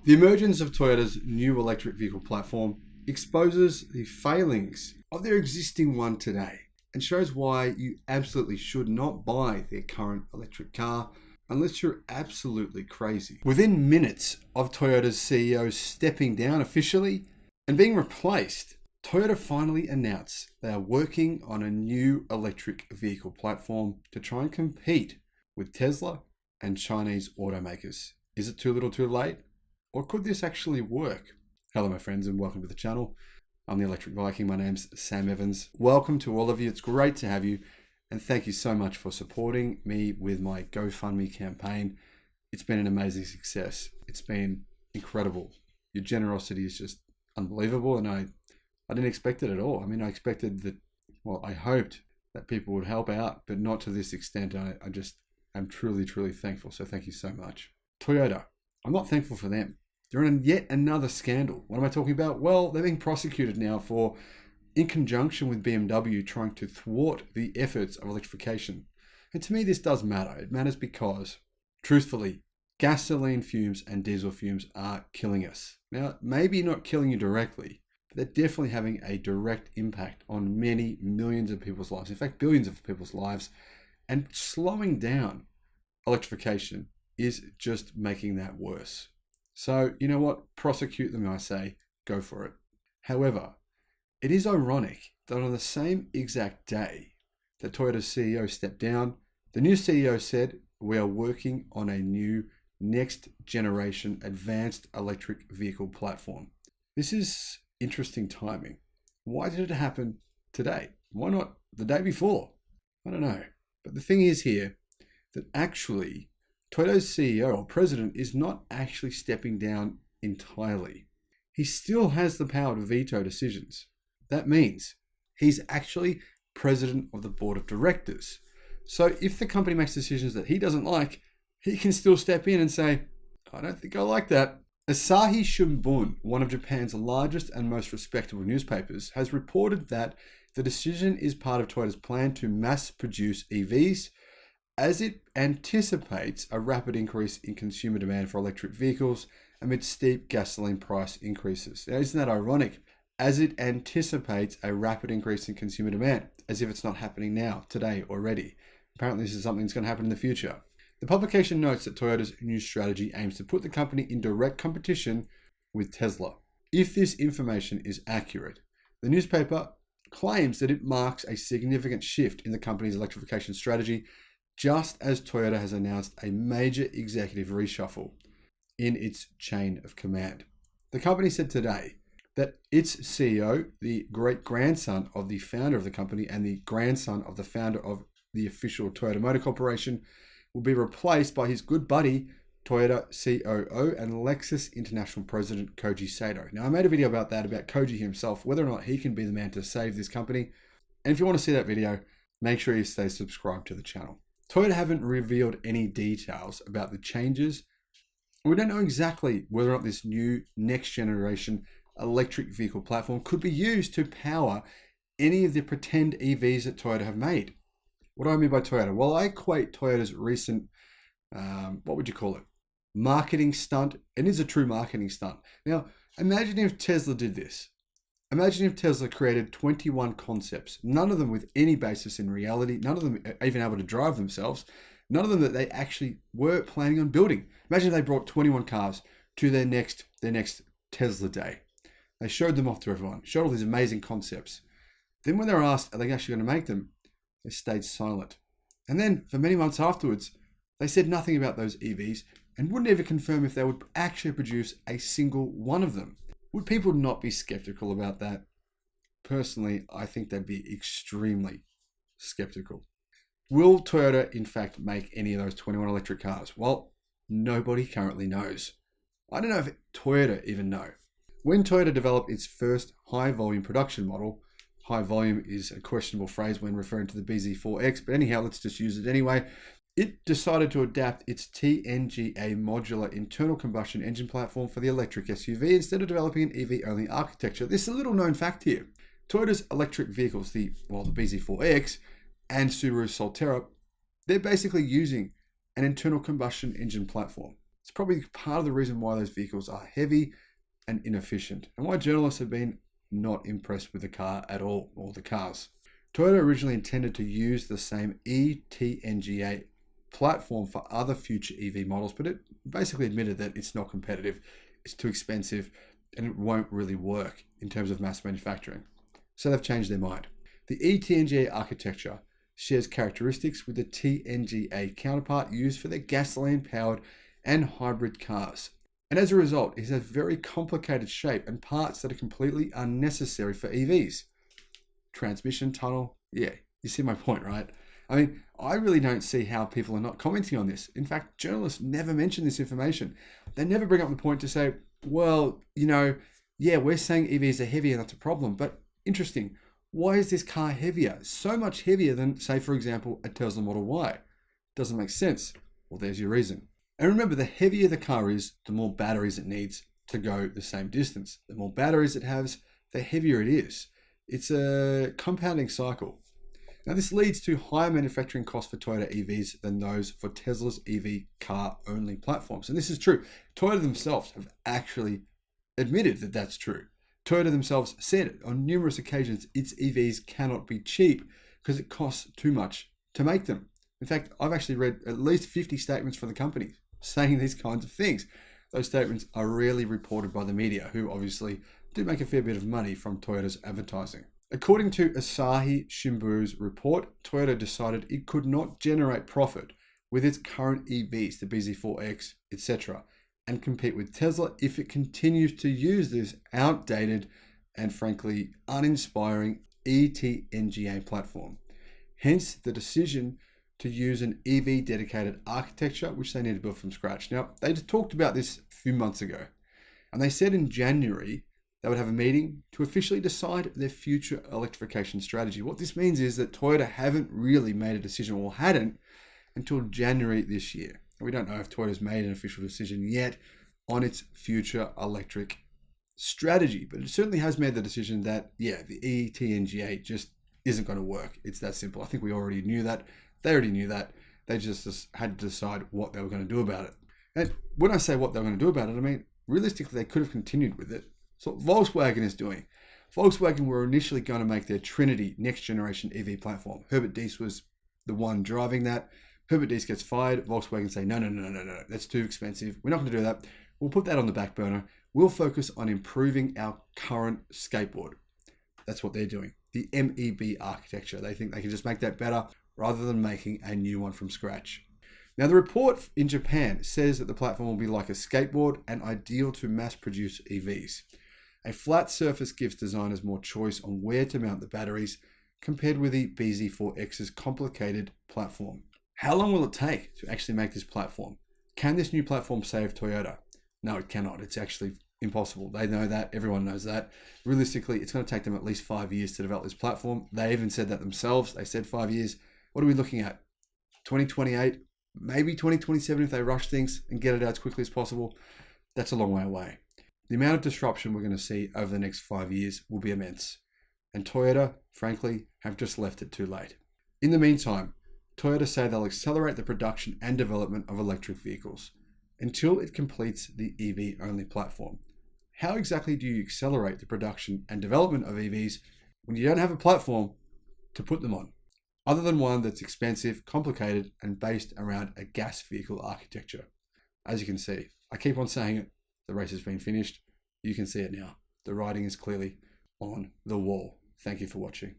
The emergence of Toyota's new electric vehicle platform exposes the failings of their existing one today and shows why you absolutely should not buy their current electric car unless you're absolutely crazy. Within minutes of Toyota's CEO stepping down officially and being replaced, Toyota finally announced they are working on a new electric vehicle platform to try and compete with Tesla and Chinese automakers. Is it too little too late? Or could this actually work? Hello my friends and welcome to the channel. I'm the Electric Viking. My name's Sam Evans. Welcome to all of you. It's great to have you. And thank you so much for supporting me with my GoFundMe campaign. It's been an amazing success. It's been incredible. Your generosity is just unbelievable. And I didn't expect it at all. I mean, I expected that, well, I hoped that people would help out, but not to this extent. I'm truly, truly thankful. So thank you so much. Toyota, I'm not thankful for them. They're in yet another scandal. What am I talking about? Well, they're being prosecuted now for, in conjunction with BMW, trying to thwart the efforts of electrification. And to me, this does matter. It matters because, truthfully, gasoline fumes and diesel fumes are killing us. Now, maybe not killing you directly, but they're definitely having a direct impact on many millions of people's lives. In fact, billions of people's lives. And slowing down electrification is just making that worse. So, you know what? Prosecute them, I say. Go for it. However, it is ironic that on the same exact day that Toyota's CEO stepped down, the new CEO said, we are working on a new next generation advanced electric vehicle platform. This is interesting timing. Why did it happen today? Why not the day before? I don't know. But the thing is here that actually Toyota's CEO or president is not actually stepping down entirely. He still has the power to veto decisions. That means he's actually president of the board of directors. So if the company makes decisions that he doesn't like, he can still step in and say, I don't think I like that. Asahi Shimbun, one of Japan's largest and most respectable newspapers, has reported that the decision is part of Toyota's plan to mass produce EVs as it anticipates a rapid increase in consumer demand for electric vehicles amid steep gasoline price increases. Now, isn't that ironic? As it anticipates a rapid increase in consumer demand, as if it's not happening now, today, already. Apparently, this is something that's going to happen in the future. The publication notes that Toyota's new strategy aims to put the company in direct competition with Tesla. If this information is accurate, the newspaper claims that it marks a significant shift in the company's electrification strategy, just as Toyota has announced a major executive reshuffle in its chain of command. The company said today that its CEO, the great-grandson of the founder of the company and the grandson of the founder of the official Toyota Motor Corporation, will be replaced by his good buddy, Toyota COO and Lexus International President Koji Sato. Now, I made a video about that, about Koji himself, whether or not he can be the man to save this company. And if you want to see that video, make sure you stay subscribed to the channel. Toyota haven't revealed any details about the changes. We don't know exactly whether or not this new next generation electric vehicle platform could be used to power any of the pretend EVs that Toyota have made. What do I mean by Toyota? Well, I equate Toyota's recent, what would you call it? Marketing stunt. It is a true marketing stunt. Now, imagine if Tesla did this. Imagine if Tesla created 21 concepts, none of them with any basis in reality, none of them even able to drive themselves, none of them that they actually were planning on building. Imagine if they brought 21 cars to their next Tesla day. They showed them off to everyone, showed all these amazing concepts. Then when they were asked, are they actually going to make them? They stayed silent. And then for many months afterwards, they said nothing about those EVs and wouldn't even confirm if they would actually produce a single one of them. Would people not be skeptical about that? Personally, I think they'd be extremely skeptical. Will Toyota, in fact, make any of those 21 electric cars? Well, nobody currently knows. I don't know if Toyota even know. When Toyota developed its first high-volume production model, high volume is a questionable phrase when referring to the BZ4X, but anyhow, let's just use it anyway. It decided to adapt its TNGA modular internal combustion engine platform for the electric SUV instead of developing an EV-only architecture. This is a little known fact here. Toyota's electric vehicles, the BZ4X and Subaru Solterra, they're basically using an internal combustion engine platform. It's probably part of the reason why those vehicles are heavy and inefficient, and why journalists have been not impressed with the car at all, or the cars. Toyota originally intended to use the same eTNGA platform for other future EV models, but it basically admitted that it's not competitive, it's too expensive, and it won't really work in terms of mass manufacturing. So they've changed their mind. The eTNGA architecture shares characteristics with the TNGA counterpart used for their gasoline-powered and hybrid cars. And as a result, it has a very complicated shape and parts that are completely unnecessary for EVs. Transmission tunnel, yeah, you see my point, right? I mean, I really don't see how people are not commenting on this. In fact, journalists never mention this information. They never bring up the point to say, well, yeah, we're saying EVs are heavy and that's a problem, but interesting. Why is this car heavier? So much heavier than, say, for example, a Tesla Model Y. Doesn't make sense. Well, there's your reason. And remember, the heavier the car is, the more batteries it needs to go the same distance. The more batteries it has, the heavier it is. It's a compounding cycle. Now, this leads to higher manufacturing costs for Toyota EVs than those for Tesla's EV car-only platforms. And this is true. Toyota themselves have actually admitted that that's true. Toyota themselves said on numerous occasions its EVs cannot be cheap because it costs too much to make them. In fact, I've actually read at least 50 statements from the company saying these kinds of things. Those statements are rarely reported by the media, who obviously do make a fair bit of money from Toyota's advertising. According to Asahi Shimbun's report, Toyota decided it could not generate profit with its current EVs, the BZ4X, etc., and compete with Tesla if it continues to use this outdated and frankly uninspiring eTNGA platform. Hence the decision to use an EV dedicated architecture, which they need to build from scratch. Now, they talked about this a few months ago, and they said in January they would have a meeting to officially decide their future electrification strategy. What this means is that Toyota haven't really made a decision, or hadn't, until January this year. We don't know if Toyota's made an official decision yet on its future electric strategy, but it certainly has made the decision that, yeah, the eTNGA just isn't going to work. It's that simple. I think we already knew that. They already knew that. They just had to decide what they were going to do about it. And when I say what they were going to do about it, I mean, realistically, they could have continued with it. So what Volkswagen is doing. Volkswagen were initially going to make their Trinity next generation EV platform. Herbert Diess was the one driving that. Herbert Diess gets fired. Volkswagen say, no, that's too expensive. We're not going to do that. We'll put that on the back burner. We'll focus on improving our current skateboard. That's what they're doing. The MEB architecture. They think they can just make that better rather than making a new one from scratch. Now, the report in Japan says that the platform will be like a skateboard and ideal to mass produce EVs. A flat surface gives designers more choice on where to mount the batteries compared with the BZ4X's complicated platform. How long will it take to actually make this platform? Can this new platform save Toyota? No, it cannot. It's actually impossible. They know that. Everyone knows that. Realistically, it's going to take them at least 5 years to develop this platform. They even said that themselves. They said 5 years. What are we looking at? 2028? Maybe 2027 if they rush things and get it out as quickly as possible. That's a long way away. The amount of disruption we're going to see over the next 5 years will be immense. And Toyota, frankly, have just left it too late. In the meantime, Toyota say they'll accelerate the production and development of electric vehicles until it completes the EV-only platform. How exactly do you accelerate the production and development of EVs when you don't have a platform to put them on, other than one that's expensive, complicated, and based around a gas vehicle architecture? As you can see, I keep on saying it, the race has been finished. You can see it now. The writing is clearly on the wall. Thank you for watching.